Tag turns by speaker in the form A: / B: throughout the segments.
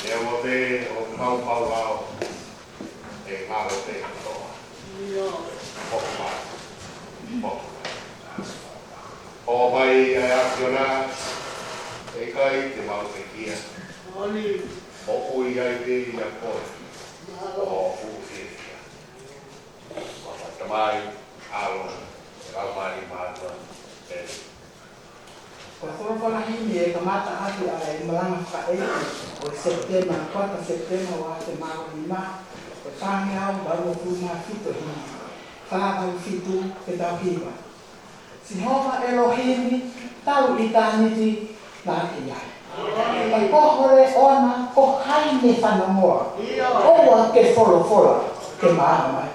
A: e o te o mau mau ao e ngaro te toa. Pokma. O mai e akiona e kai te mau te kia. O ui ai te ia koe. O uwhia. Tamai alo ramai mata e.
B: Kalau hini e kamata atu ai malanga ka e o September 4 September wa te mau lima o tangi au baru kuma fito hini ka au fitu ke tau hiwa si hova Elohim tau itaniti na iai ai ko hore ona ko haine whanamoa o wa ke folo ke maa mai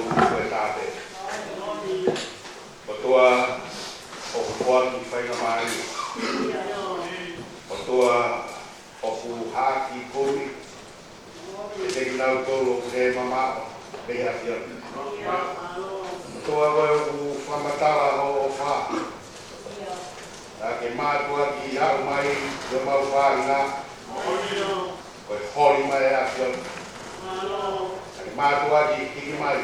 A: kuetate. Patua o kuan ki whainga mai. Patua o ku haki kuri. E te kinau tolo ke mamao. Pei hakion. Patua koe ku whamatala ho o wha. Ta ke mātua ki hau mai yo mau whāina. Koe hori mai e hakion. Ke mātua ki hiki mai.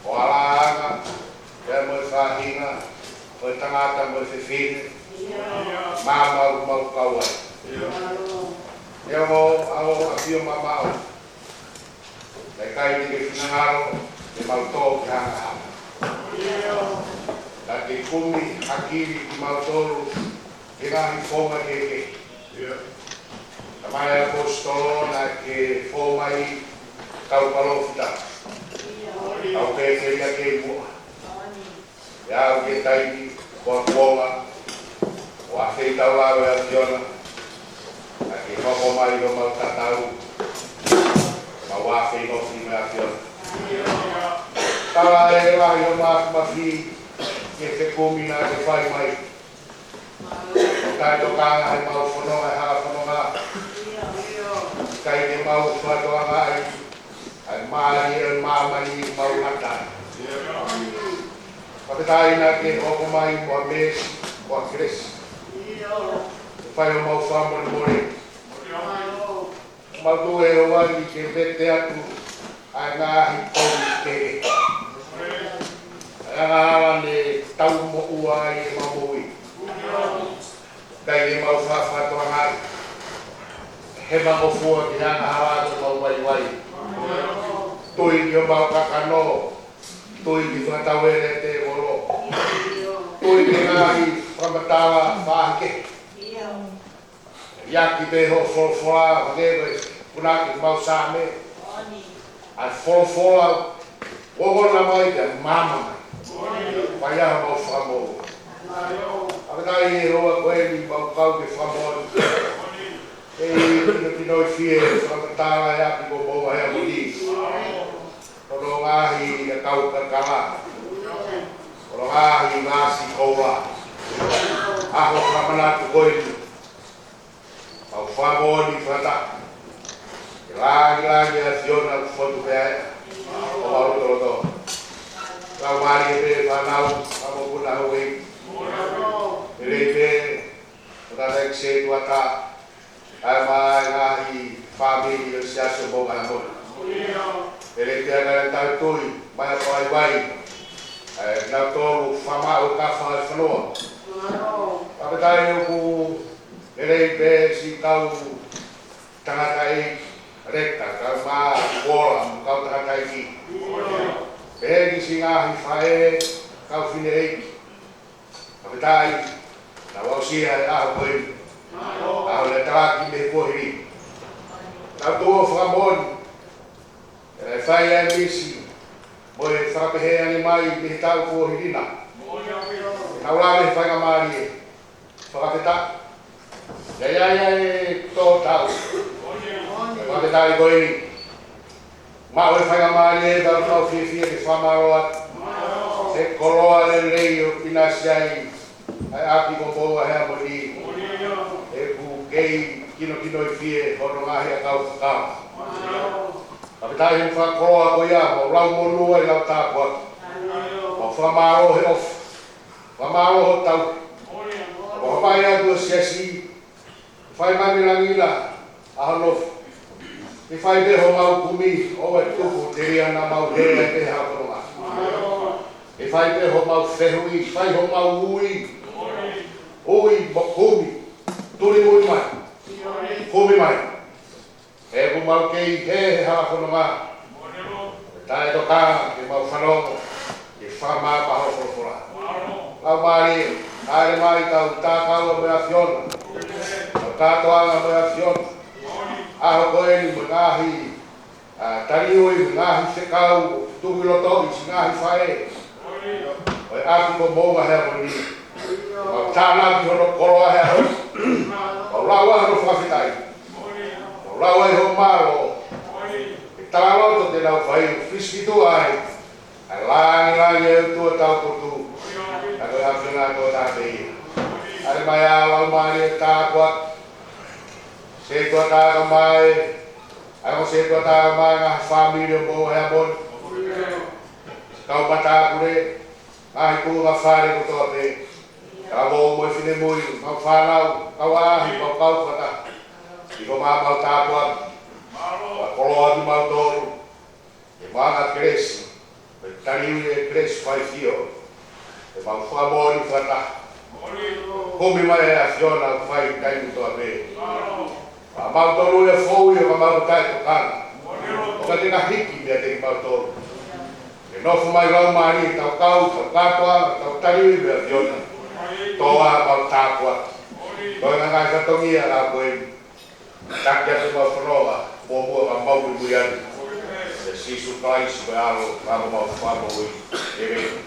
A: O alaanga. Kaya mo whahinga. Koe tangata mo whiwhine. Māmau mau kauai. Ia mo au apio mamao. Kai kai ni ke finangaro. Ke mau tō ki hanga hanga. La ke kumi hakiri ki mau tōru. Ke ngahi whonga ke ke. Ka mai apostolo na ke whomai kau palofita. Kau peke ia ke mua. Ia au ke taiki kua kuonga. O a whei tau lau e a fiona. Na ke whako mai o mau tatau. Ma wā whei nofi me a fiona. Tala e lahi o māku mawhi. Ke te kumina te whai mai. Kai to kanga hai mau whanonga e hala whanonga. Kai te mau whatoanga ai. Ai maari e māmani mau hatai. Paketai na ke hoko mai kua mesi, kua kres. Te whai o mau whamoni more. Mau tu e o wani ke vete atu. Ai ngāhi kouri kere. Ai ngāra ne tau mo ua i e mamui. Kai e mau whawhatoanga ai. He mango fua ki hanga hawātu mau wai wai. Tui ki o mau kakano. Tui ki whatawere te moro. Tui ki ngahi whamatawa whāke. Iaki te ho wholwhola whakewe. Punaki mau sāme. Ai wholwhola. Wogona mai te mama mai. Pai aha mau whamoru. Awetai e roa koe ni mau kau ke whamoru. Kino fie whamatala e api ko boga hea moni. Kono ngahi e kau kakala. Kono ngahi ngasi koula. Aho whamanatu koe ni. Mau whamoni whata. Ke lagi a fiona whotu pēa. O maruto. Kau mari e pē whanau. Kamo kuna hoi. Ele pē. Kutata ekse tuata. Ai mai ngahi family o siaso boga na mo. Ele te aga tau tui mai ko ai wai. Na tolu fama o ka fa fanoa. Apetai o ku ele pe si kau tangata e reka ka ma bola kau tangata e ki. Pegi si ngahi fae kau fine e. Apetai na wausia e aho koe. Au le traki me kohiri. Tau tō whamoni. E whai e misi. Mo e whakapehe ani mai me tau kohirina. Tau lawe whainga maari e. Whakapeta. Ia e tō tau. Whakapeta e koini. Mao e whainga maari e tau tau whiwhia ke whamaroa. Se koloa le rei o pinasiai. Ai api ko boa hea moni. Kei kino i fie hono ngahi a kau whakau. Apetai hei whakoa ko ia, mo lau monua i lau tāpua. Mo whamaro he off. Whamaro ho tau. Mo hapai atu a siasi. Whai mami langila, aho nofu. I whai beho mau kumi, o e tuku te ria na mau hea e te hakononga. I whai beho mau whehui, whai ho mau ui. Ui mo kumi. Turi mui mai. Kumi mai. E ku mau kei he haa kono ngā. Tae to kāna ke mau whanongo. Ke whama paho whorofora. Lau maari, aere mai tau tākaua mea fiona. Tau tātoanga mea fiona. Aho koe ni mo ngāhi. Tarioi mo ngāhi whekau. Tuhi loto i si ngāhi whae. Oi api ko monga hea moni. Tāna ki hono koroa hea hoi. O laua hono whawhitai. O laua i ho maro. Talaloto te nau whai friski tu ai. Ai langi e tua tau kutu. Ako hapsuna to tātei. Ai mai awa umari e tākuat. Se tua tāka mai. Ako se tua tāka mai ngā whamiri o mo hea bon. Kau pata kure. Ngahi kuru ngā whare ko toa te. Ka mo mo fine mui. Mau whanau. Kau ahi mau kau pata. Iko maa mau tākuat. Wa kolo atu mau toru. E maa kresi. E tariu e kresi whai fio. E mau whamori whata. Komi mai e a fiona whai taimu toa me. Wa mau toru e fōu i o mau tai to kana. O ka tena hiki mea te mau toru. E nofu mai rau maari e tau kau, tau katoa, tau tariu i mea fiona. Toa mau tākuat. Toi nga ngai katongi a la koe. Takia se mau whanoa. Mua ka mau i mui anu. Se sisu Christ me alo, kama mau whamo ui. Amen.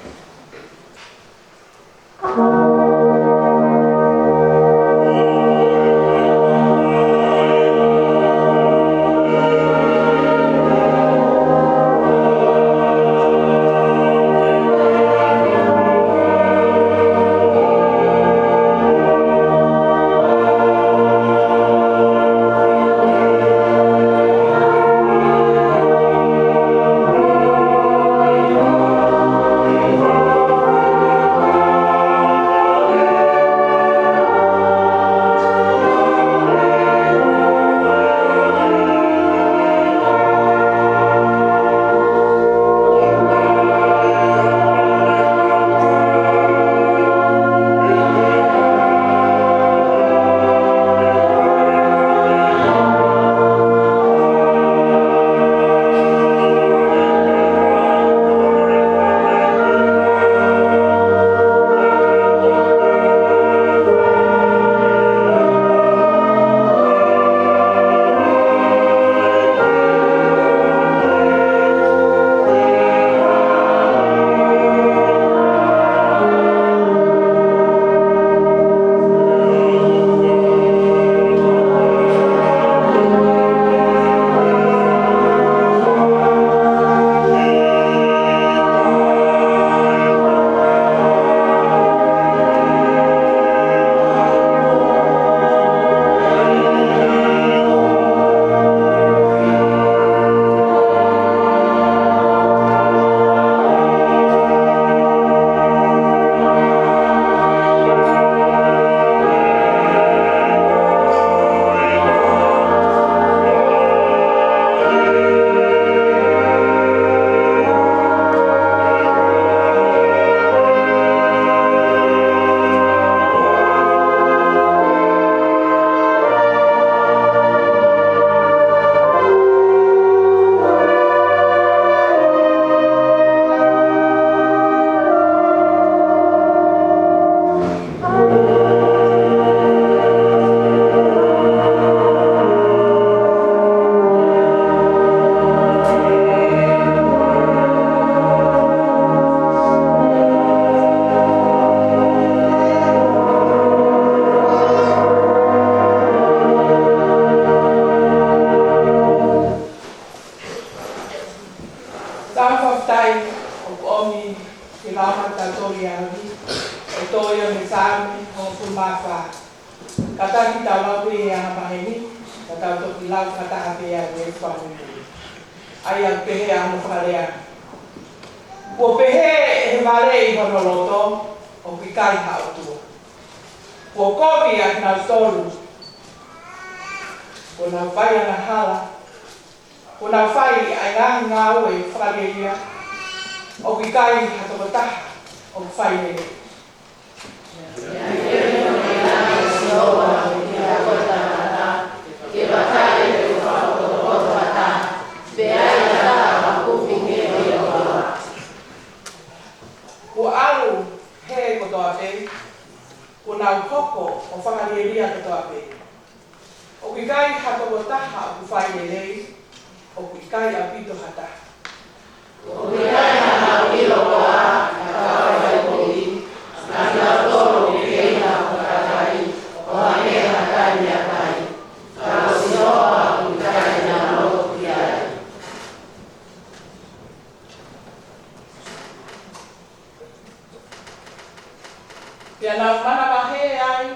B: Ia nau mana wahe ai,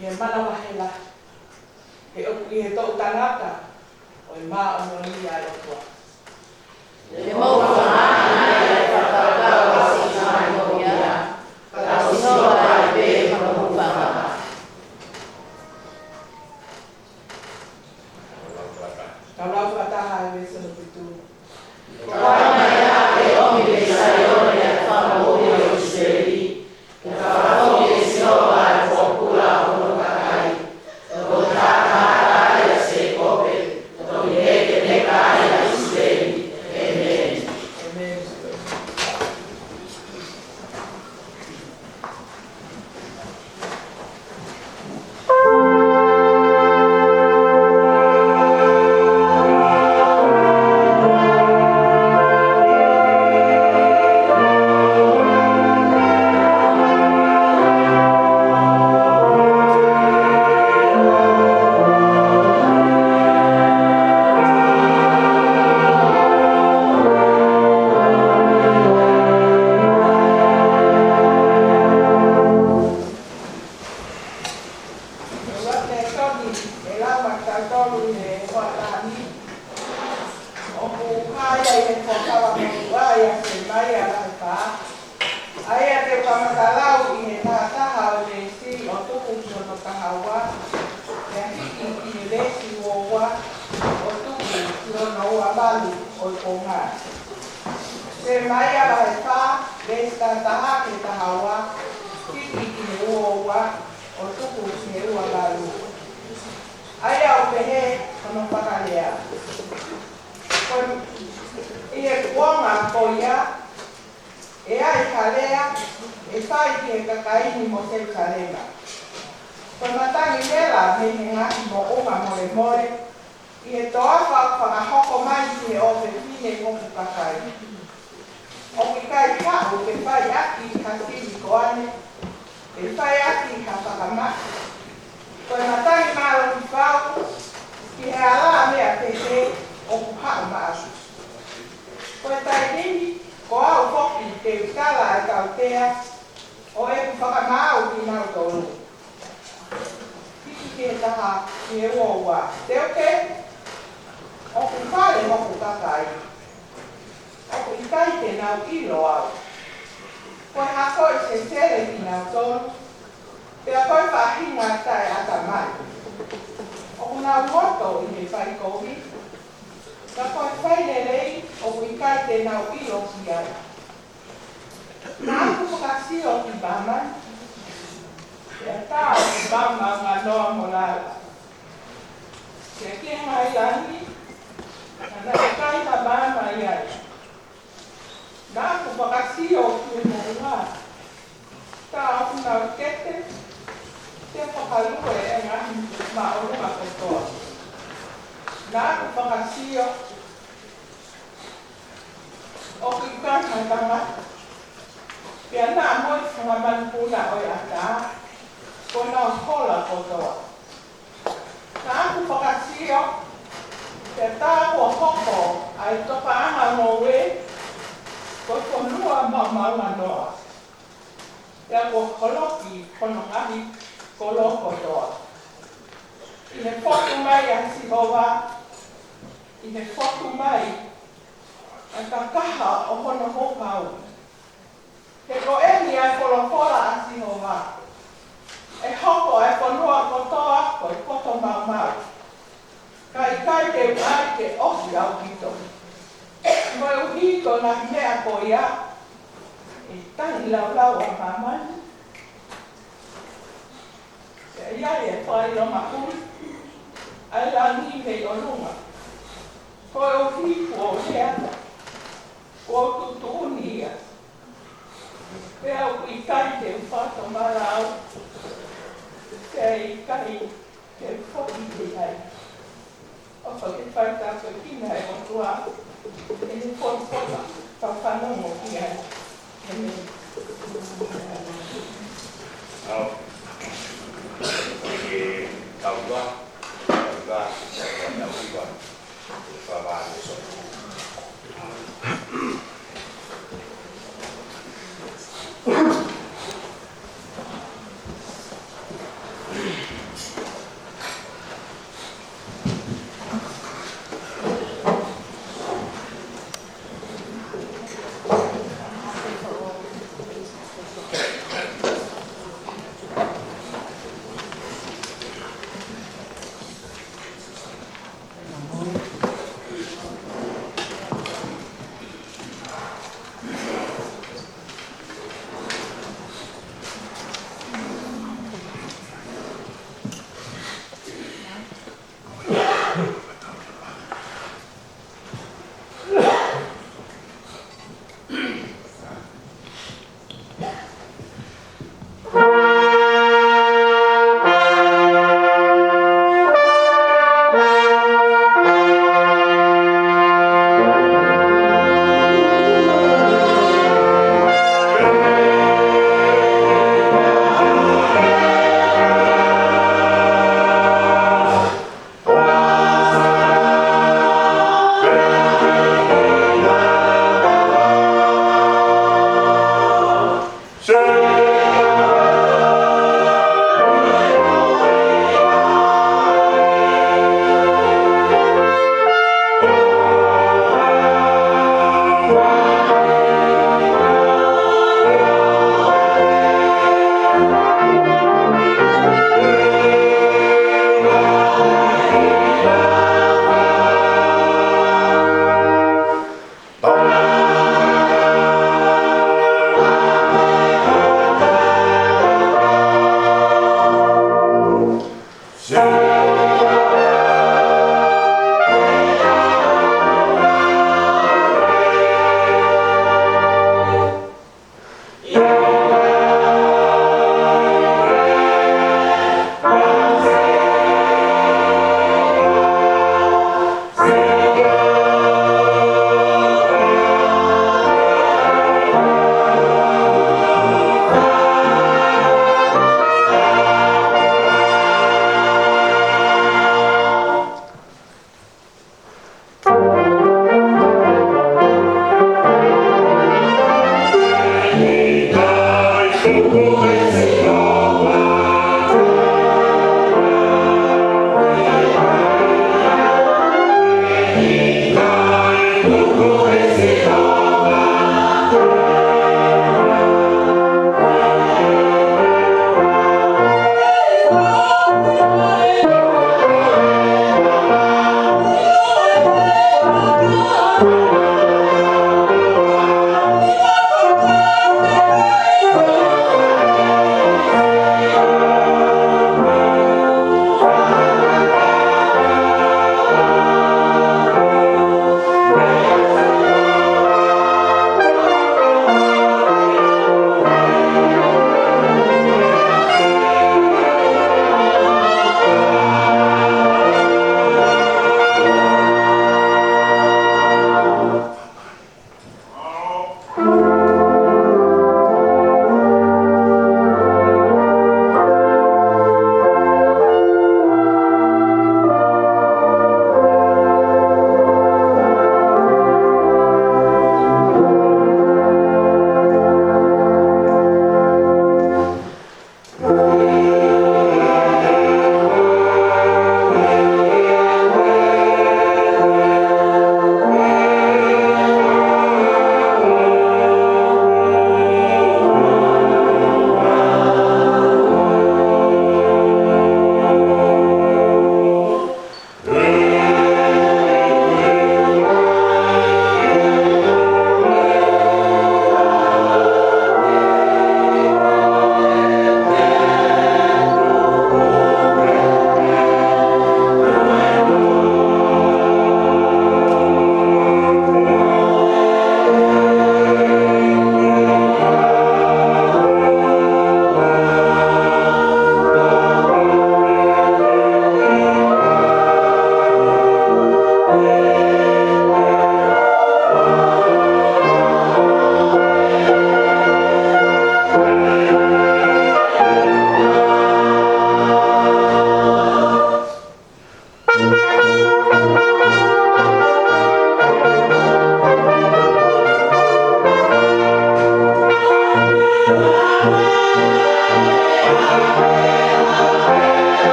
B: ia mana wahe la. E oku i he tau tangata, o i maa o moni ai o tua.
C: Le mau whaana e whakakau a singa i o ia, ka sinoa e pe whakapupaka.
B: Kaulau whataha e wesa no pitu.
C: Kawana ia e omi le saione a whakamohi o Israeli, ka whakamohi e sinoa e whakula o no kakai, o tātara e a se kope, o i heke neka e a Israeli. Amen.
B: Amen.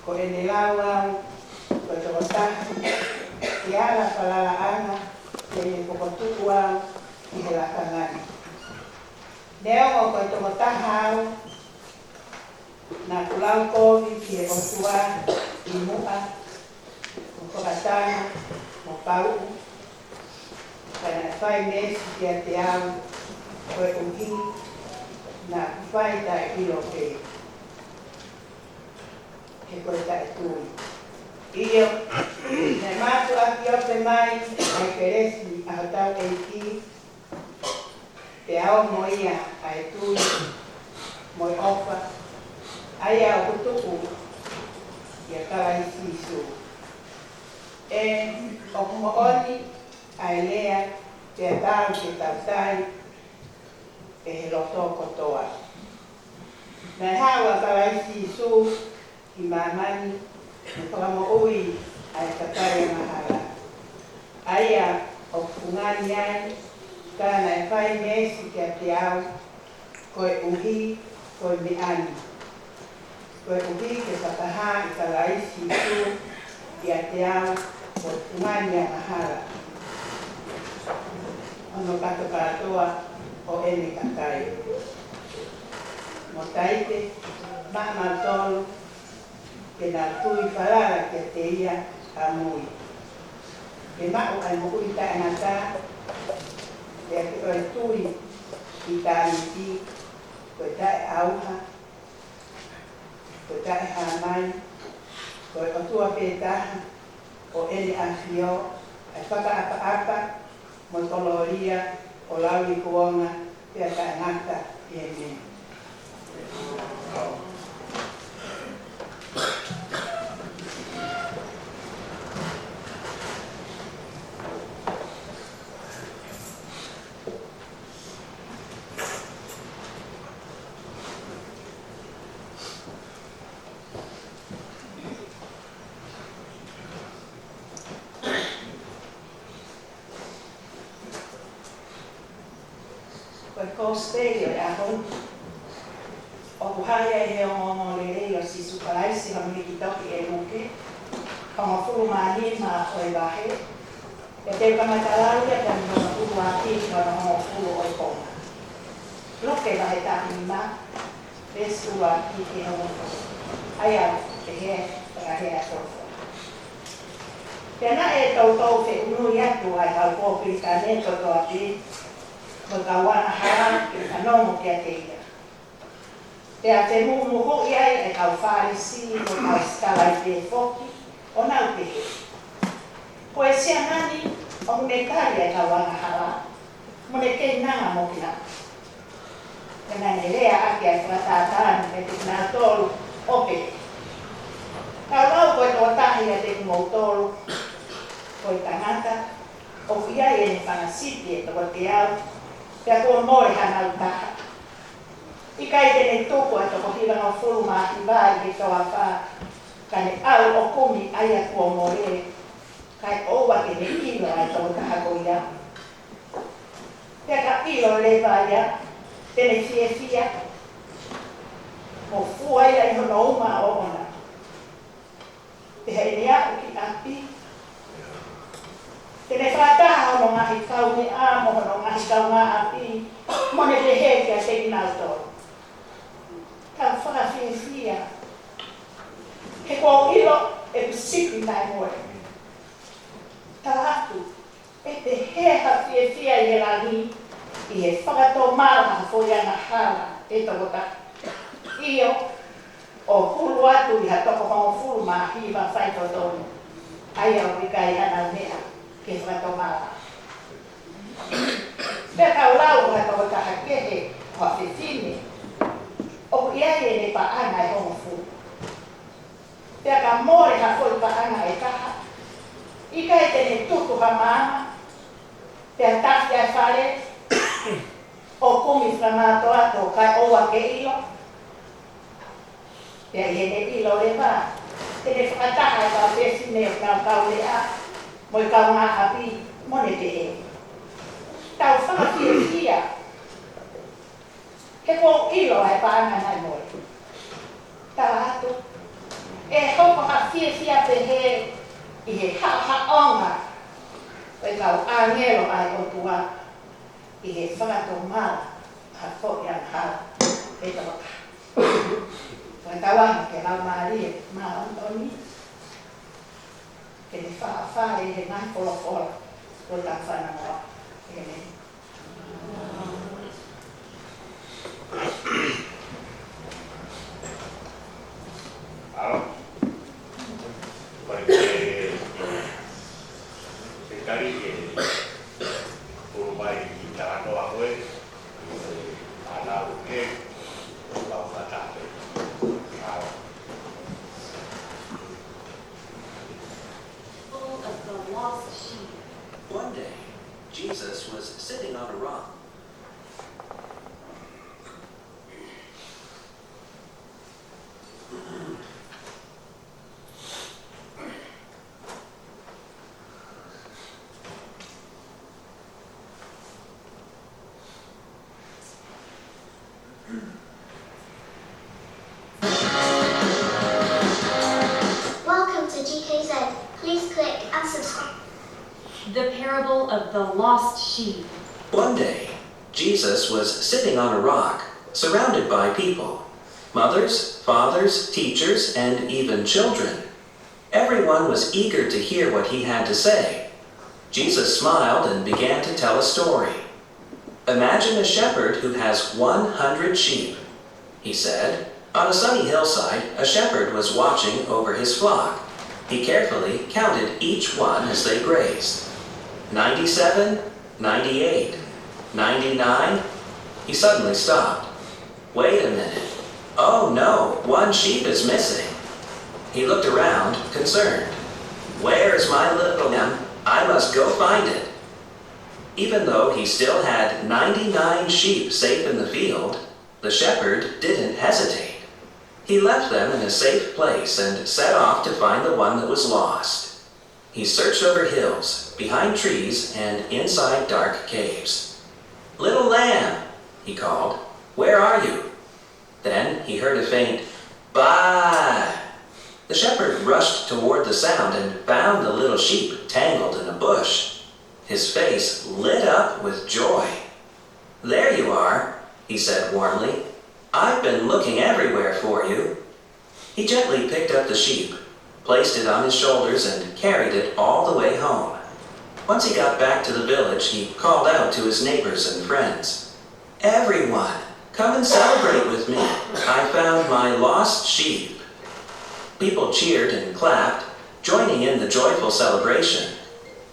B: Ko e ne lawa, ko te o tahi, Tiara palalaanga te pokotua i he lakangani. Neo o koe tomo tahau na kulau kovi ki he otua i mua o kokatana mo pau kana whai mesi ki a te au koe uhi na whai ta ilo ke he koe ta e tui. Iyo, ne mātu aki o te mai, ai keresi a hatau e ki, te ao mo ia ai tui, mo i ofa, ai au kutuku, ia kawa i sisu. E, o kumo oni, ai lea, te atau te tautai, e he loto kotoa. Nei hawa kawa i sisu, i mamani, Whakamo ui ai takai mahala. Aia o pungani ai, kāna e whai mesi ki a te au, koe uhi, koe me ani. Koe uhi ke whakaha i ka raisi tu ki a te au, o pungani a mahala. Ono kato katoa o ene kakai. Mo taite, mama tolu, ke nā tui whalara ke te ia a mui. Ke mao ai mo ui tae ngata, ke ake oi tui i tāni ti, koe tae auha, koe tae hāmai, koe otua pētaha, o ene a whio, ai whakaapa-apa, mo koloria, o lauri kuonga, pia tae ngata i e me.
C: Kosteio e ahon. O kuhaya e he ongono lelei o si sukalaisi ha miki toki e muke. Kama furu maani ma o e wahe. E te kamatalau ia tani no furu ati ka no ho furu o e konga. Loke wahe tahi ma. Pesu ati ke no mo. Aia te he he a tofo. Tēnā e tau te unu iatu ai hau kōpiri ka neto to ati. Magawana hara ki kanomo ki a te ia. Te a te mumu ho iai e kau whārisi o kau skala i te whoki, o nau te he. Ko e sea nani, o mune kari e kau wana hara, mune kei nanga mo ki nā. Te nane lea ake ai whakatātāni me te nā tolu ope. Kau lau koe tō tahi a te kumou tolu, koe tangata, o iai e ne whangasiti e tō te au, pia kua more hana utaha. I kai tene toko e toko hiwa no furuma i vai ke toa wha. Kane au o kumi aia kua more. Kai oua ke ne ilo ai toko taha ko ia. Pia ka ilo le vai tene fie fia. O fua ia i hono uma o ona. Te hei nea o ki api. Tene whataha ono ngahi kau me amo ono ngahi kau ngā api, mone te he kia te inauto. Kau whakawhiawhia. He kua ilo e kusipi nai moe. Tā atu, e te he hawhiawhia i e rangi, i he whakato māma fo iana hana e tokota. Io, o hulu atu i ha toko hongo fulu maa hiwa whaitotonu. Ai au i kai ana mea. Ke whatomara. Pea kau lau ha tō taha kehe hoa whiwhine, o iai e ne paana e hongo fu. Pea ka more ha fwoi paana e taha, i kai tene tuku ha maama, pea tahi ai whare, o kumi whamato ato kai oua ke ilo, pea i ne ilo le wā, tene whakataha e wā pesine o kau lea, moi kau ngā api, mone te e. Tau whakawhiawhia. He kō ilo ai pāanga nai moi. Tā atu. E hoko ha whiawhia te he i he ha onga lau angelo ai o tua i he whakato mala ha fo i an hala e tawa Kung tawang ke lau Maria ma Antoni ke ni fa e he ngai fola ko ta fa na mo e ni
A: Halo. Porque se cari que por vai quitar no agua a la que la fatal.
D: Full of the lost sheep.
E: One day, Jesus was sitting on a rock.
F: Welcome to GKZ. Please click and subscribe.
D: The parable of the lost sheep.
E: One day, Jesus was sitting on a rock, surrounded by people. Mothers, fathers, teachers, and even children. Everyone was eager to hear what he had to say. Jesus smiled and began to tell a story. Imagine a shepherd who has 100 sheep. He said, on a sunny hillside, a shepherd was watching over his flock. He carefully counted each one as they grazed. 97, 98, 99. He suddenly stopped. Wait a minute. Oh no, one sheep is missing. He looked around, concerned. Where's my little lamb? I must go find it. Even though he still had 99 sheep safe in the field, the shepherd didn't hesitate. He left them in a safe place and set off to find the one that was lost. He searched over hills, behind trees, and inside dark caves. Little lamb, he called, where are you? Then he heard a faint, baa. The shepherd rushed toward the sound and found the little sheep tangled in a bush. His face lit up with joy. There you are, he said warmly. I've been looking everywhere for you. He gently picked up the sheep, placed it on his shoulders, and carried it all the way home. Once he got back to the village, he called out to his neighbors and friends. Everyone, come and celebrate with me. I found my lost sheep. People cheered and clapped, joining in the joyful celebration.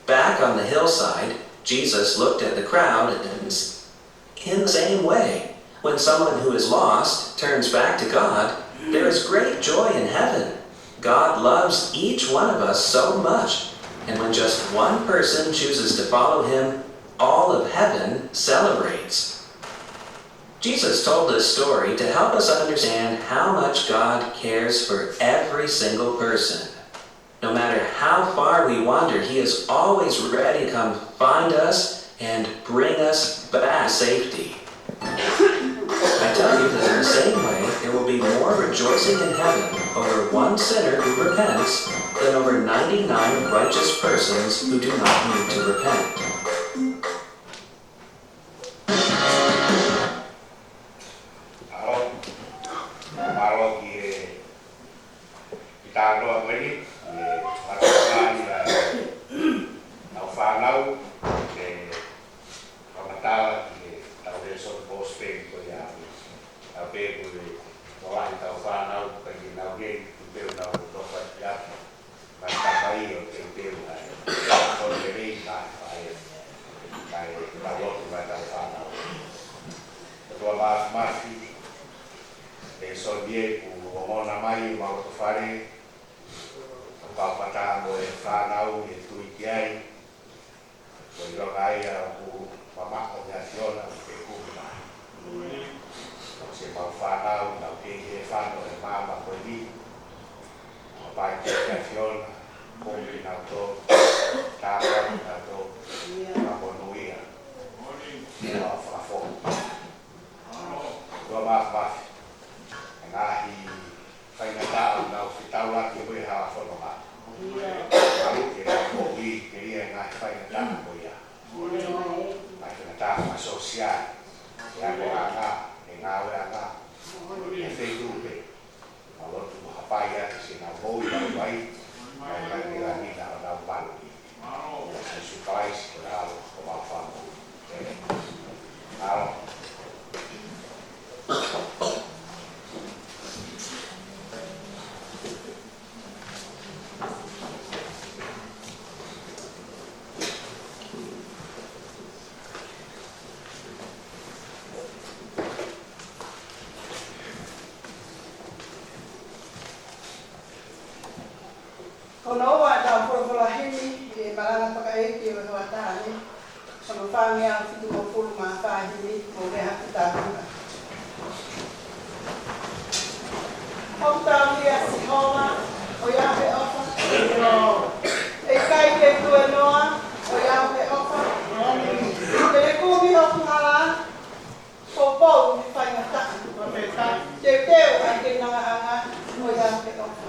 E: Back on the hillside, Jesus looked at the crowd and in the same way. When someone who is lost turns back to God, there is great joy in heaven. God loves each one of us so much, and when just one person chooses to follow him, all of heaven celebrates. Jesus told this story to help us understand how much God cares for every single person. No matter how far we wander, he is always ready to come find us and bring us back to safety. I tell you that in the same way, there will be more rejoicing in heaven over one sinner who repents than over 99 righteous persons who do not need to repent.
A: Malo kita doa beri, patutlah au whanau pamatawa tau reso pospeng ko ya ape ko wala tau whanau pagi nau ge teu nau doa ya patai o teu ai ko beri kai tau tau whanau tua masi so dia ku mona mai mau to fare pa pata mo e whanau e tui kiai ko i rokai a ku pamako de aciona ke kuma se mau whanau na ke e whanau e mama ko ni pa ke aciona ko i na to tāra na to na ponuia na whafo tua mafo ngahi whaingatau nau whitau laki hui hawa whanonga. Alu ke rā kōwi ke ria ngahi whaingatau hui a. Christ without my family. Now,
B: Konoa da porola hini e maranga pakaeki o watani sono fangi au fitu o fulu ma fa hini o me hakita huna. Hokta mia si homa o yape ofa. E kai ke tue noa o yape ofa. Te kumi o kuhala o pou ni whainga taka. Te teo ai ke nanga anga o yape ofa.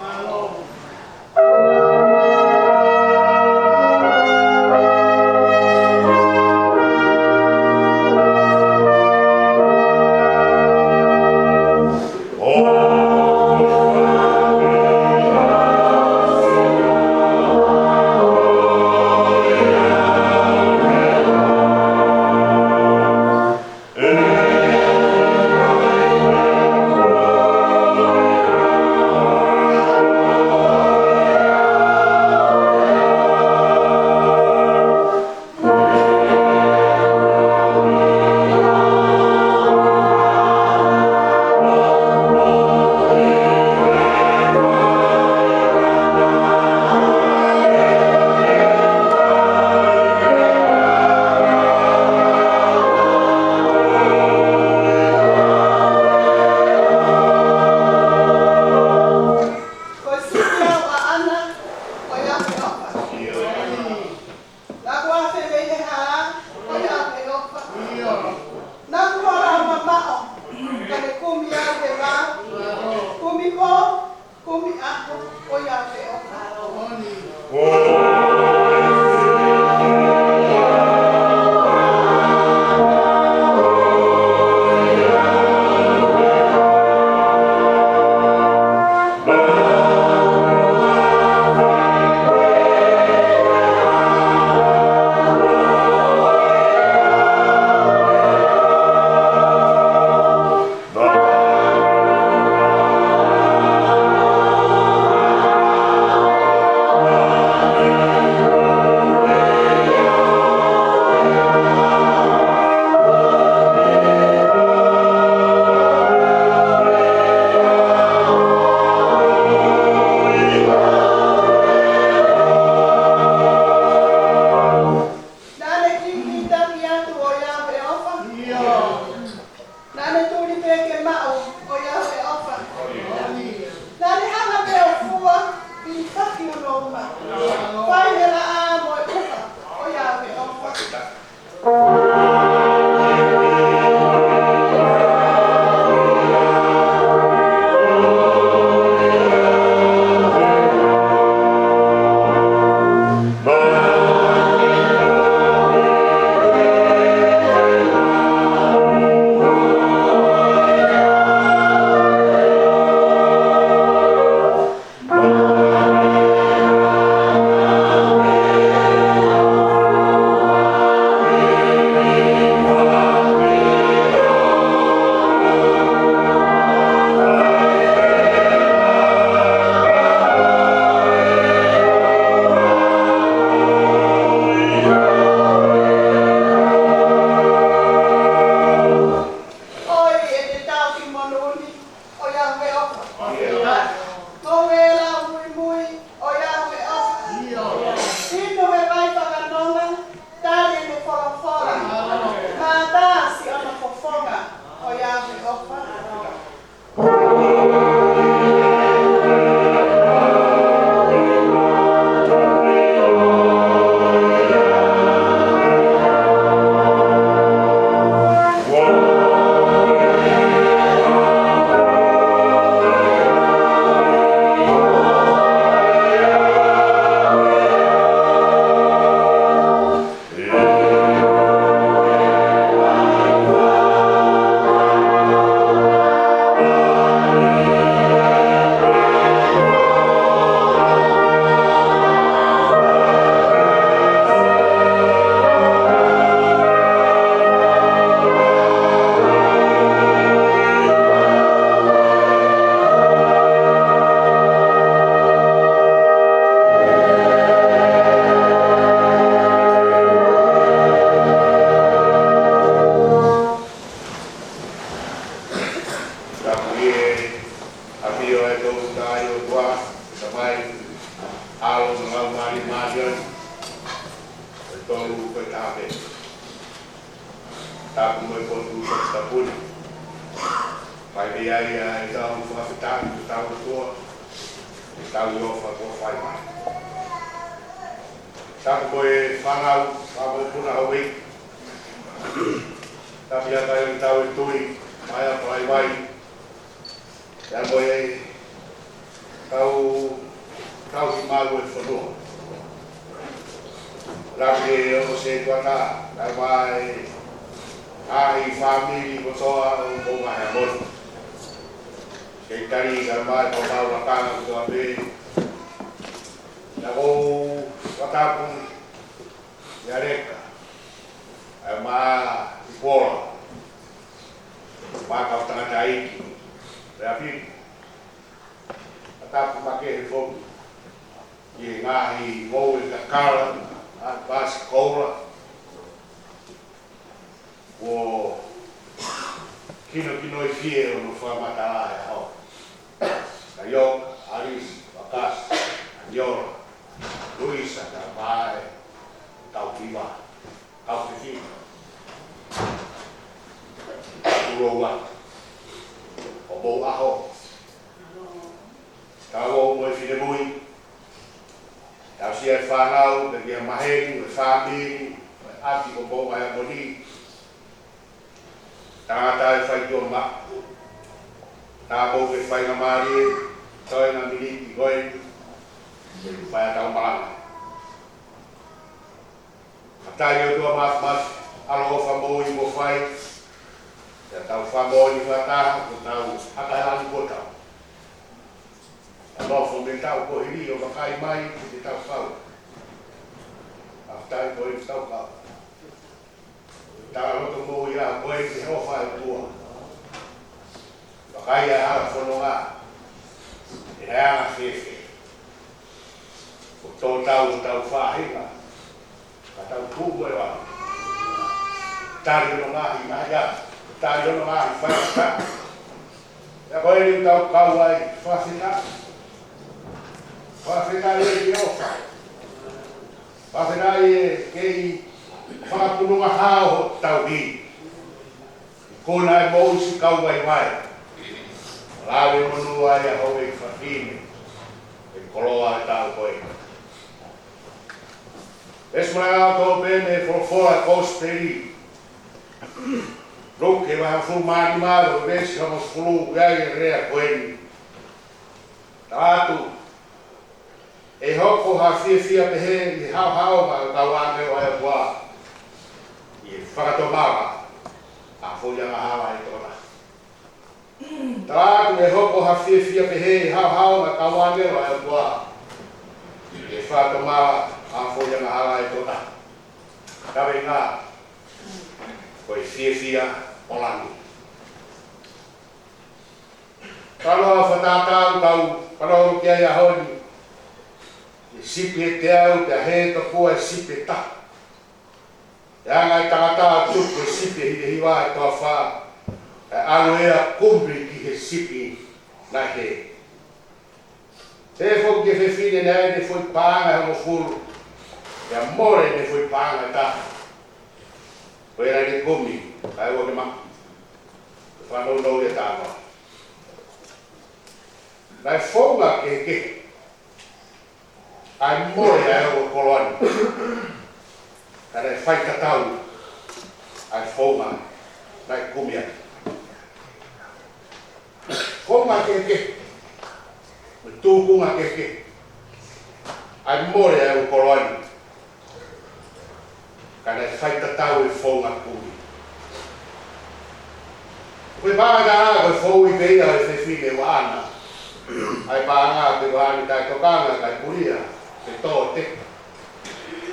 A: tolu koe tāpe. Tāpu moi potu sa tapuni. Pai me ai tau whakawhitaki ki tau toa. Ki tau iofa kua whai mai. Tāpu moi whanau, whamoi puna hawei. Tāpi ata i tau e tui, mai a pai mai. Ia moi tau hi malu e whanua. Rapi e o se tuata, kai mai ai family ko soa o ko mai amor. Kei tari kai mai ko tau na kanga ko ape. Na ko watapu ya reka. Ai mai ikola. Ma ka tanga tai. Rapi. Watapu make fo. Ye ngahi mo e kakala a basi kola. O kino i fie o no whamatala e hao. Ka Yoka, Aris, Wakas, Andiora, Luisa, ka Mae, Tau Kiwa, Tau Fifi, Urowa, o Bou Aho, Tau o Moe Finemui, Tau Sia e Whanau, ka Gia Maheri, o Whamiri, o Ati o Bou Mai Amoni, Tangata e whai tō ma. Tā bau ke whai na maari, toi na militi koe, e whai a tau maranga. Atai o tua mas, alo o whamou i mo whai, e tau whamou i whataha, o tau hakahelani ko tau. Anofo me tau ko hiri o wakai mai, ki te tau kau. Atai koe i tau kau. Tāra roto mō i a koe te hofa e tua. Wakai a hara whanonga, e heanga whewhe. O tō tau o tau whāhinga, ka tau kūmo e wā. Tāri ono ngahi mahi a, tāri ono ngahi whainga. Ia koe ni tau kau ai whawhina. Whawhina e ki hofa. Whawhina e kei whakapununga hao tau hi. Kona e mou si kau wai mai. Lawe monu ai a hau e whakine. E koloa e tau koe. Esmai au tō pēne e whorofora kōsteri. Ruke waha whulmani māro e vesi hamos whulu iai e rea koeni. Tātu. E hoko ha fia pehe i hao ma kau ane o e wā. I whakatomawa, a whuianga hawa e tōna. Tātu e hoko ha fia pehe i hao ma kau ane o e wā. I whakatomawa, a whuianga hawa e tōna. Kawe ngā, koe fia o langi. Kaloa whatātau tau, kaloa kia ia honi. I sipi e te au, te he to kua e sipi e ta. E anga i tangata tuku e sipi e hide hiwa e toa wha. E alo ea kumbri ki he sipi na he. Te fok ke whewhine nei ne fwoi pānga he mo furu. E a more ne fwoi pānga ta. Koe rai ne kumi, kai o ke ma. Whanau nau e tāma. Nai whaunga ke. Ai more ai o koloani. Kare whai tatau. Ai whaunga. Nai kumia. Whaunga ke. Me tūkunga ke. Ai more ai o koloani. Kare whai tatau e whaunga kumi. Koe pānga koe whau i peia e whewhine wa ana. Ai pānga te wahani tai tokanga kai puria. Te tō te.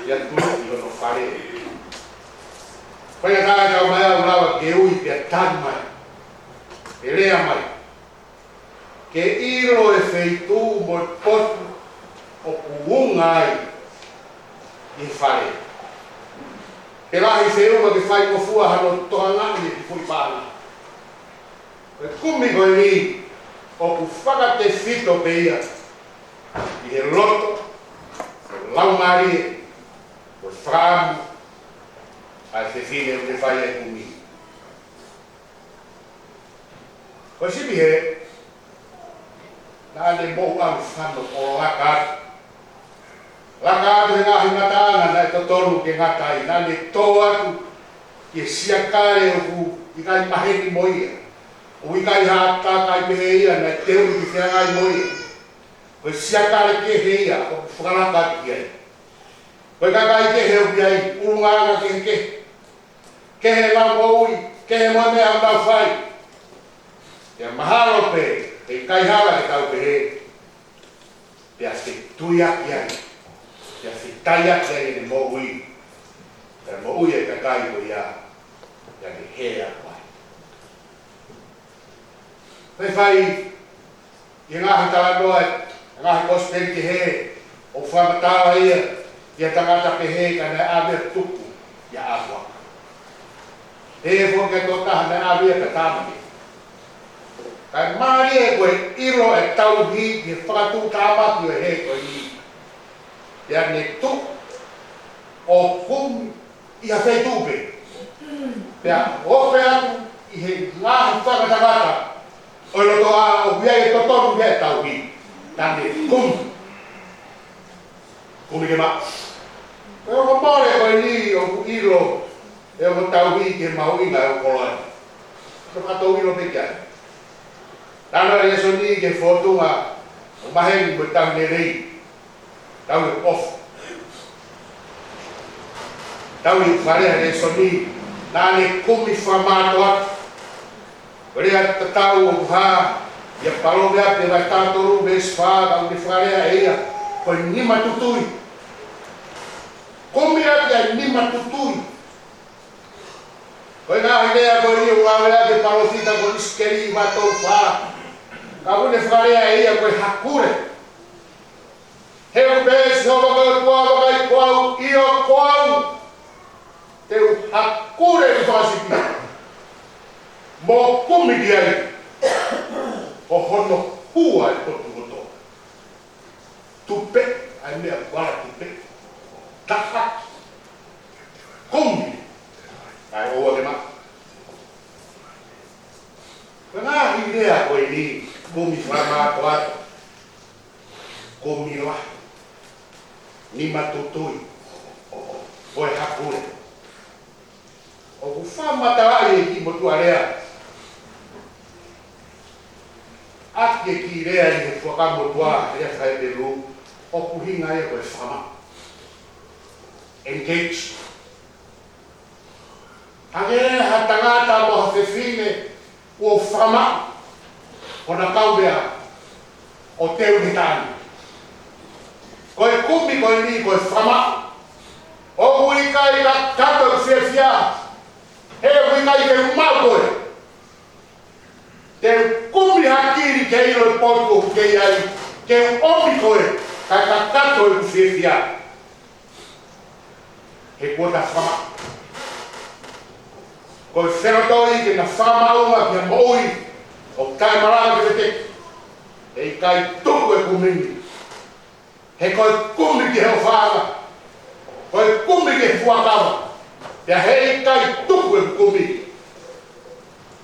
A: Ia tūki i ono whare. Koe a tāi tau mai au rawa ke ui te tani mai. Ke rea mai. Ke iro e wheitu mo e potu o kuunga ai i whare. Ke rahi wheunga ke whai mo fua hano toha ngani ki fui pāna. Koe kumi koe ni o ku whakate whito pe ia. I he loto, lau marie, o whaamu, ai whiwhine o te whai e kumi. Ko sipi he, na ane mou au whano o lakatu. Lakatu he ngahi ngataanga na e totonu ke ngatai, na ane tō atu ki e siakare o ku i kai maheni moia. O i kai hata kai pehe ia na te uri ki whiangai moia. Ko e siakare ke he ia, o whakalaka ki ai. Ko e kakai ke he upi ai, urunganga ke ke. Ke he lambo ui, ke he moe mea ambau whai. Te mahalo pe, e kai hala ke tau pehe. Te a te tuiaki ai. Te a te taiaki ai ne mo ui. Te mo ui e kakai ko ia. Te a te hea wai. Hei whai, i ngahi talanoa, ngahi kosperi ke he, o whamatawa ia, ia tangata pehe ka ne awe tuku, ia awa. He whoke tō taha ne awe ka tāmaki. Kai maari e koe iro e tau hi, ki whakatū tāmaki e he koe i. Ia ne tu, o kum, ia whei tūpe. Pea ope atu, i he ngahi whakatangata, o roto a o biai e totonu he tau hi. Tane kum. Kumi ke ma. E o mare koe ni o ku iro, e o tau hi ke maui ngai o kolai. So kato iro pe kia. Tana e so ni ke fotunga, o maheni mo tau ne rei. Tau e off. Tau i wharea e so ni, nane kumi whamato atu. Rea tatau o kuhaa, ia palo mea te vai tātoru me sfāga o te wharea e ia, koe nima tutui. Kumi ati ai nima tutui. Koe ngā hidea koe ia uawea te palo fita koe iskeri i matou whaa. Ka une wharea e ia koe hakure. Heu pēsi hova koe kuawa kai kuau, io kuau. Te hakure i whasipi. Mo kumi ki ai, o hono hua e potu koto. Tupe, ai mea wala tupe. Taka, kumi, ai oa ke ma. Ka ngā hidea koe ni, kumi whamāto ato. Kumi la, nima tutui, oe hakure. O ku whamata ai e ki motua rea. Ake ki rea i he whakamotua rea whai te ru, o ku hinga e koe whama. Engage. Hangere ha tangata mo ha whewhine o whama, o na kaubea, o teu ni tāni. Koe kumi koe ni koe whama, o kui kai ka tato i whiawhia, he kui kai ke umau koe. Te kumi hakiri ke iro i potu ke iai, ke omi koe, kai ka tato i whiawhia. He kua whama. Koe whenotoi ke na whamaunga ki a moui, o kai maranga ke te, he kai tuku e kumini. He koe kumi ki heo whanga, koe kumi ki fuakawa, te hei kai tuku e kumi.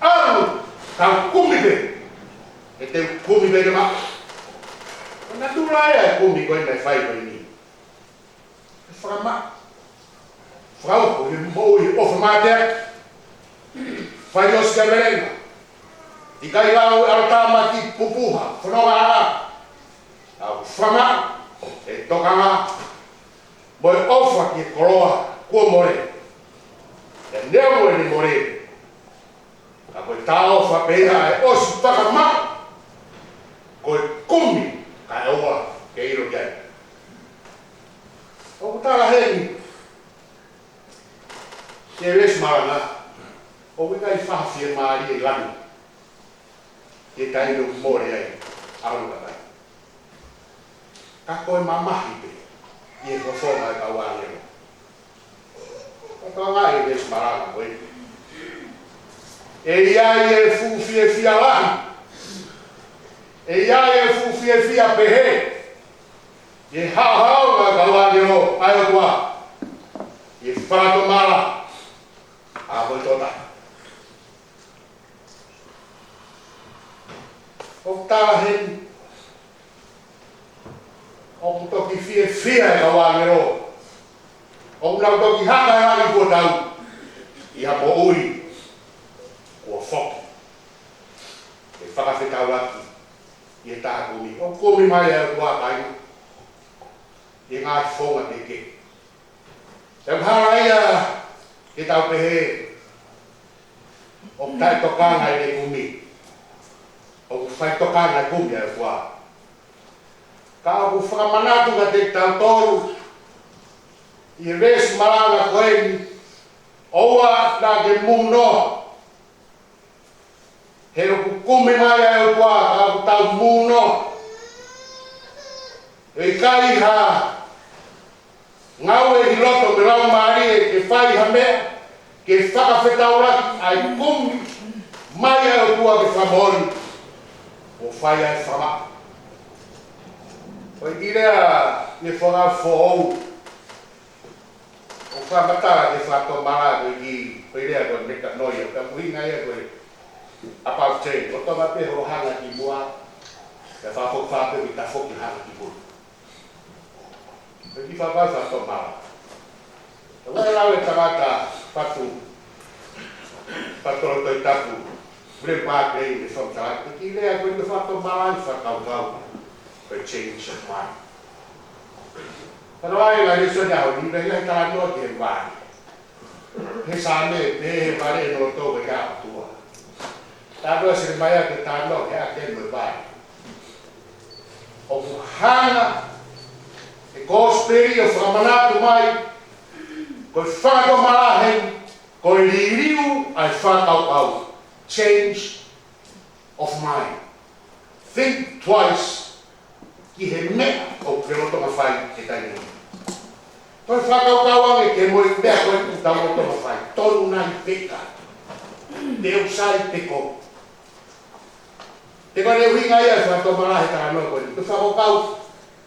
A: Aru, kau kumi pe, e te kumi pe ke ma. Kona tūraia e kumi koe mai whai koe ni. E whakama. Whauko, he moui o whamātea, whai o sika merenga. I kai lau e arotāma ki pupuha, whanonga a. Au whama, e tokanga, moe ofa ki koroa, kua more. E nea moe ni more. Ka koe tā ofa pēha e osu takama, koe kumi ka e oa ke iro kiai. Oku tāra heni, ke res maranga, o kai whawhia maari e lani. Ke taino more ai, arunga kai. Ka koe mamahi pe, i e kofoma e kawari ero. Ka toa ngai e res maranga koe. E iai e fuwhia fia lahi. E iai e fuwhia fia pehe. E hao hao ngā kawari ero, ai o tua. whakatomara. A voi tota. O tahen. O toki fia e kawangero. O nau toki haka e haki kua tau. Iha po ui. Kua whoki. E whakawhetau laki. I e taha kumi. O kumi mai e kua kaina. I ngā whonga te ke. E mhara ia ke tau pehe. O tai tokanga i te kumi. O whai tokanga i kumi e kua. Ka aku whakamanatu ka te tau toru. I resu maranga koeni. Oua na ke muno. He oku kumi mai e kua ka aku tau muno. E kai ha. Ngau e hiloto me lau maari e ke whai ha mea, ke whakawhetaurak ai kumi mai e kua ke whamori o whai ai whama. O i rea ne whanga whoou o whamatara ke whatomara koe ki o i rea koe meka noia, ka muhinga ia koe apau te, o toma te ho hanga ki mua, ka whapok whape ki ta whoki hanga ki mua. Pergi papa satu malam. Kalau lawan tangata patu lo tapu, boleh pakai di sok saat. Kita aku itu satu malam satu kau change of mind. Kalau ayah lagi sudah, ni mereka tak ada kembar. Kesana deh balik noto berapa tua. Tapi sebenarnya kita ada yang berbaik. Oh hana. E gospel o whamanatu mai, koe whakatomarahen, koe ririu ai whakaukau. Change of mind. Think twice, ki he mea o kerotonga whai ke taini. Koe whakaukau ange ke moe mea koe utamotonga whai. Tonu nai peka. Te usai peko. Te koe reu hinga ia whakatomarahe ka anoa koe. Te whakaukau.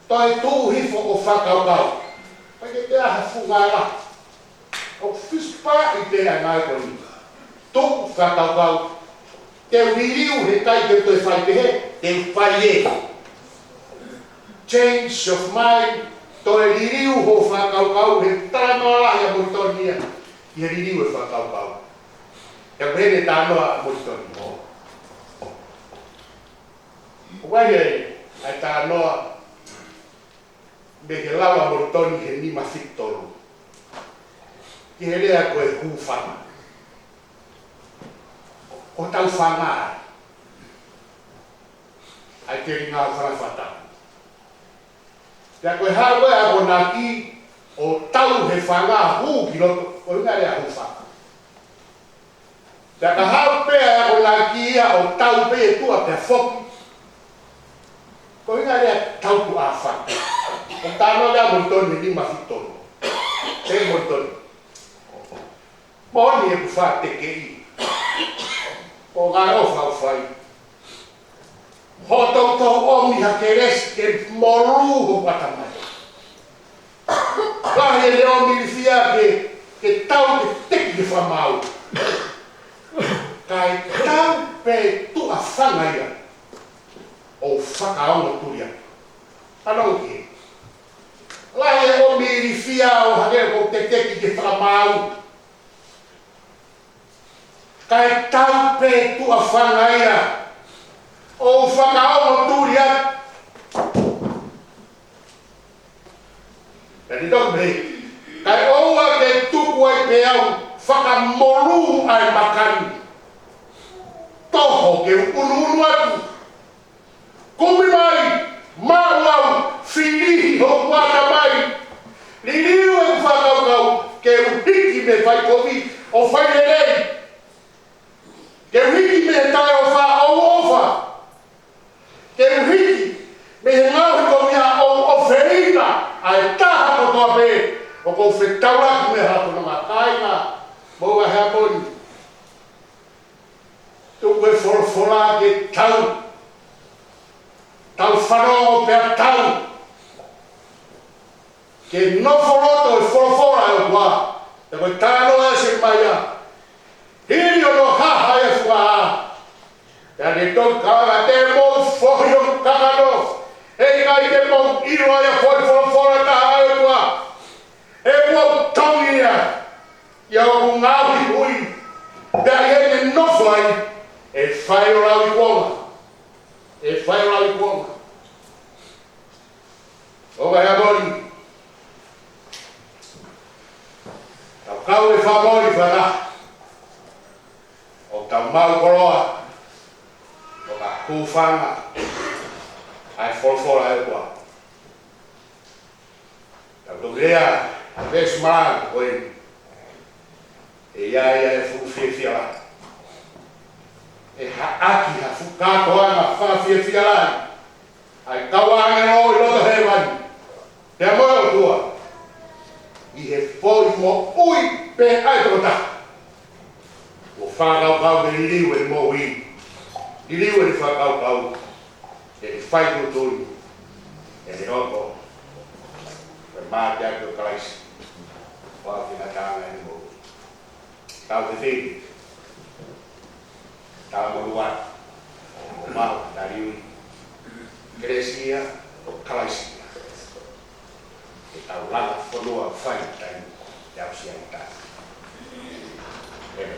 A: Toi tu hifo o whakaukau. Pai ke te aha whungara. O whispa i te angai koni. Tu whakaukau. Te wiriu he kai te toi whai pehe. Te whai e. Change of mind. Toi ririu ho whakaukau. He taranoa ia moritonia. I he ririu e whakaukau. Te kwene tānoa moritonia. Wai e. Ai tānoa. Me ke lawa morotoni he nima fitoro. Ki he lea koe hūwhanga. O tau whanga. Ai te ringa o whanawhata. Tea koe hawe a ko naki o tau he whanga hū ki roto. O inga lea hūwhanga. Tea ka hawe a ko naki ia o tau pe tua te whoki. Ko inga lea tau tu a whanga. O tāno lea montoni ni mawhitono. Te montoni. Moni e kuwha te kei. O ngā rofa o whai. Ho tau omi ha ke resi ke moru ho patamai. Kahi e leo milifia ke tau ke teki ke whamau. Kai tau pe tua whanga ia. O whakaonga turia. Anong ke? Lai e o miri fia o hake o te teki ke whakamau. Kai tau pe tua whanga ia. O whakaonga turia. Kani tok me. Kai oua ke tuku ai pe au whakamoru ai makani. Toho ke unu atu. Kumi mai. Mau fili ho kuata mai. Liliu e whakaukau ke uhiki me whai kovi o whai lelei. Ke uhiki me tai o wha au ofa. Ke uhiki me he ngauhi komia o wheina ai taha ko toa pe o ko whetauraki me hato na makaina moa hea poni. Tuku e whorofora ke tau. Tau whanau pēr tau. Ke noforoto e whorofora e kua. E koe tāno e se maia. Hiri o no haha e fua. E ane tau kawa te mou fohi o kakano. E ngai te mou iroa ia foi fora taha e tua. E mou tongi ia. Ia o ngāwi hui. Te aene nofo ai. E whai o rawi kuonga. E whai o rawi kuonga. O kai amori. Tau kau e whamori whana. O tau mau koroa. O ka kūwhanga. Ai wholwhora e kua. Tau tokea. A vesu maranga koe. E ia e fuwhewhia la. E haaki ha fukatoanga whawhewhia la. Ai kawange no i roto he wani. Te amoe tua. I he fōi mo ui pe ai toko ta. O whākau kau me liu e mo ui. I liu e whākau kau. E whai kutui. E he roko. E māti ai tō kalaisi. Wāwhina tāna e mo. Tau te whiri. Tau mo luat. O mau tariui. Kresia o kalaisia. E tau langa whanua whai tai te au sia i tā. Ere.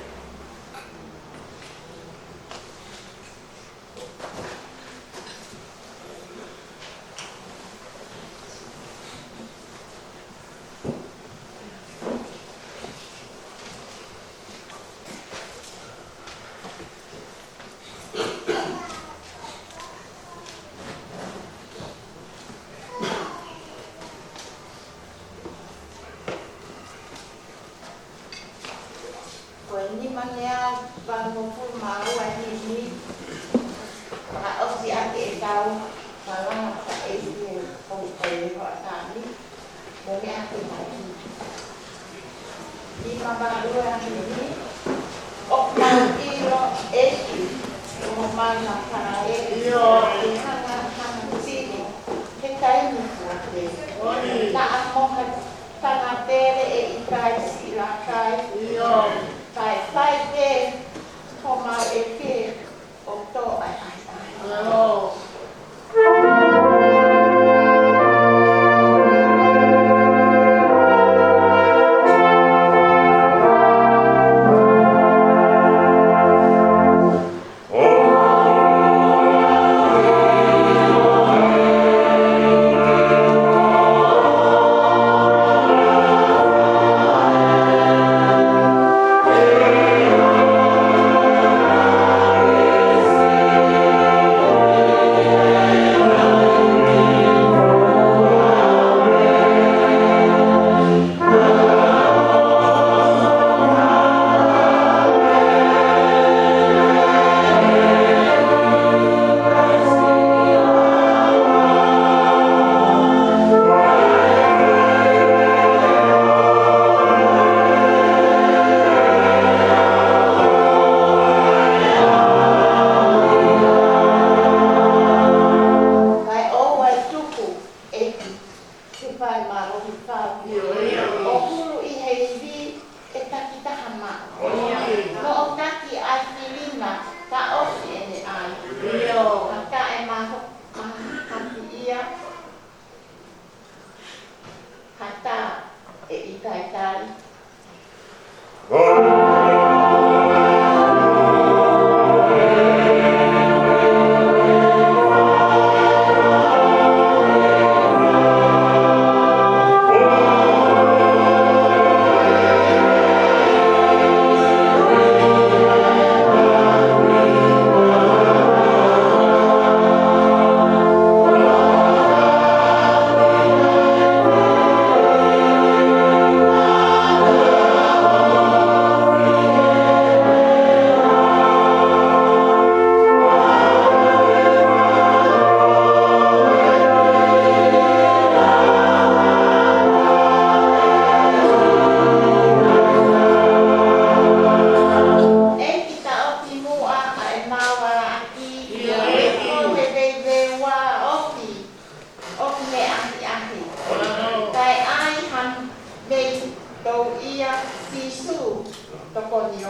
C: sisu toko ni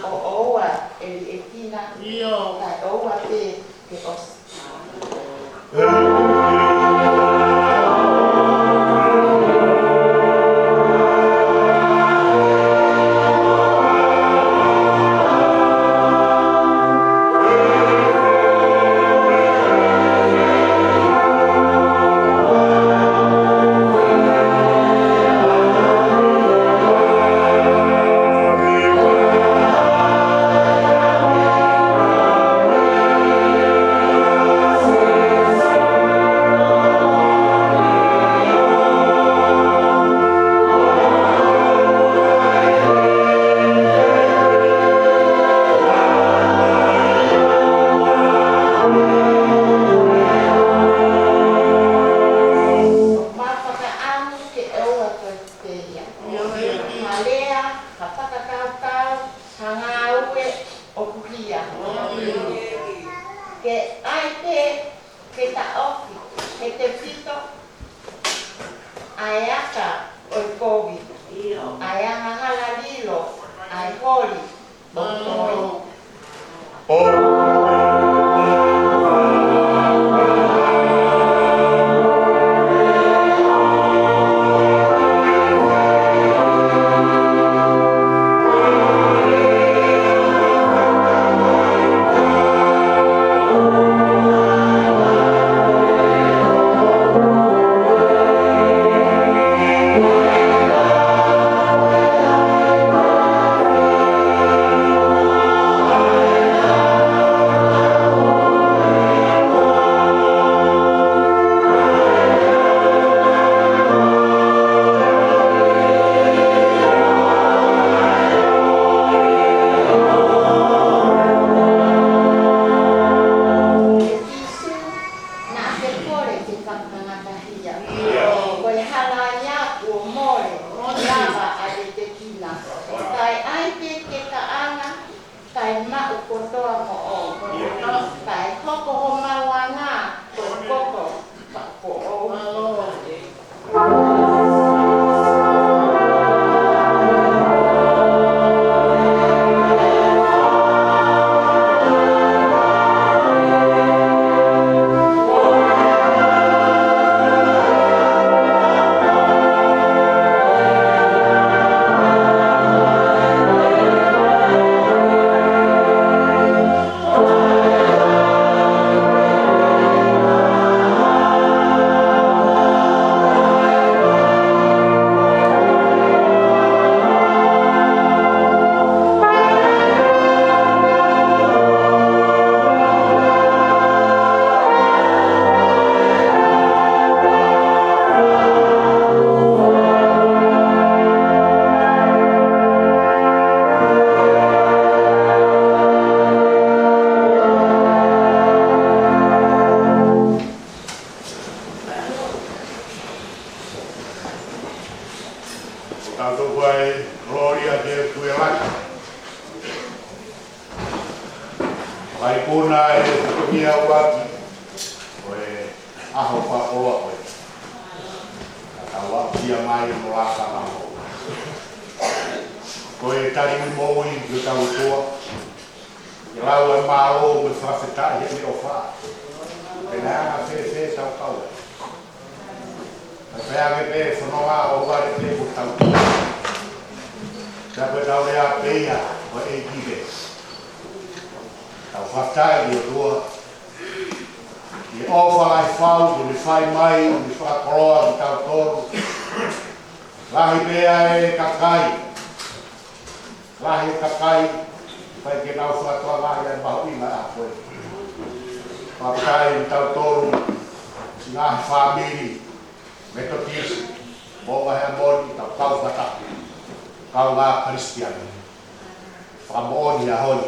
C: o oa e tina kai oa te os.
A: Kristian. Pamoon ya hon.